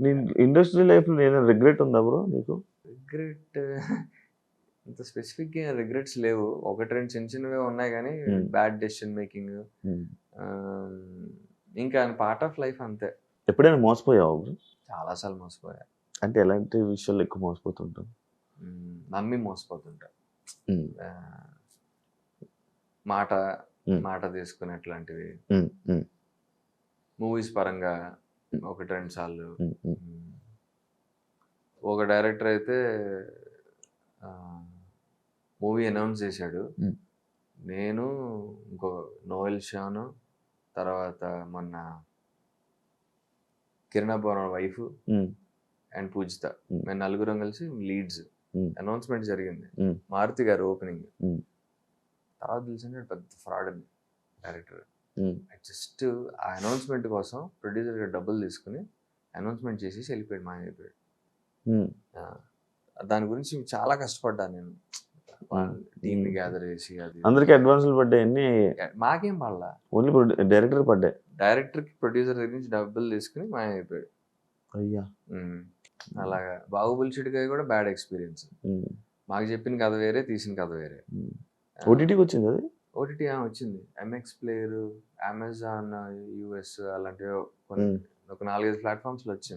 నీ ఇండస్ట్రీ లైఫ్‌లో ఏదైనా రిగ్రెట్ ఉందా బ్రో నీకు? రిగ్రెట్ అంత స్పెసిఫిక్‌గా రిగ్రెట్స్ లేవు. 1, 2 చిన్న చిన్నవే ఉన్నాయి గానీ హ్మ్. Bad decision making. హ్మ్. ఆహ్, ఇంకా పార్ట్ ఆఫ్ లైఫ్ అంతే. ఎప్పుడైనా మోసపోయావా బ్రో? చాలా సార్లు మోసపోయా. అంటే ఎలాంటి విషయాల్లో ఎక్కువ మోసపోతుంటావు? నమ్మి మోసపోతుంటా. హ్మ్. ఆహ్, మాట హ్మ్. మాట తీసుకొని అట్లాంటివి. హ్మ్. హ్మ్. మూవీస్ పరంగా హ్మ్. 1, 2 సార్లు. హ్మ్. హ్మ్. హ్మ్. ఒక డైరెక్టర్ అయితే ఆహ్, మూవీ అనౌన్స్ చేశాడు. హ్మ్. నేను, ఇంకో నోయల్ షాను, తర్వాత మొన్న కిరణ్ అబ్బవరం వైఫ్ హ్మ్. అండ్ పూజిత. హ్మ్. మేము నలుగురం కలిసి లీడ్స్. హ్మ్. అనౌన్స్‌మెంట్ జరిగింది. హ్మ్. మారుతి గారు ఓపెనింగ్. హ్మ్. తర్వాత తెలిసింది పెద్ద ఫ్రాడ్ అని డైరెక్టర్. హ్మ్. జస్ట్ ఆ అనౌన్స్‌మెంట్ కోసం ప్రొడ్యూసర్ గారు డబ్బులు తీసుకొని అనౌన్స్‌మెంట్ చేసేసి వెళ్ళిపోయాడు, మాయమైపోయాడు. హ్మ్. ఆ! దాని గురించి చాలా కష్టపడ్డాను నేను. హ్మ్. టీమ్‌ని హ్మ్. గ్యాదర్ చేసి అది అందరికి అడ్వాన్స్‌లు పడ్డాయన్నీ మాకేం పడలా. ఓన్లీ డైరెక్టర్‌కి పడ్డాయి. డైరెక్టర్‌కి, ప్రొడ్యూసర్ దగ్గర నుంచి డబ్బులు తీసుకొని మాయమైపోయాడు. అయ్యా! హ్మ్. అలాగా 'బాహుబలి చిటికాయ' కూడా బ్యాడ్ ఎక్స్‌పీరియన్స్. హ్మ్. మాకు చెప్పిన కథ వేరే, తీసిన కథ వేరే. హ్మ్. ఆ! ఓటీటీకొచ్చిందా అది? ఓటీటీ వచ్చింది. ఎంఎక్స్ ప్లేయరు, అమెజాన్ యూఎస్ అలాంటివి కొన్ని హ్మ్. ఒక 4, 5 ప్లాట్‌ఫామ్స్‌లో వచ్చింది.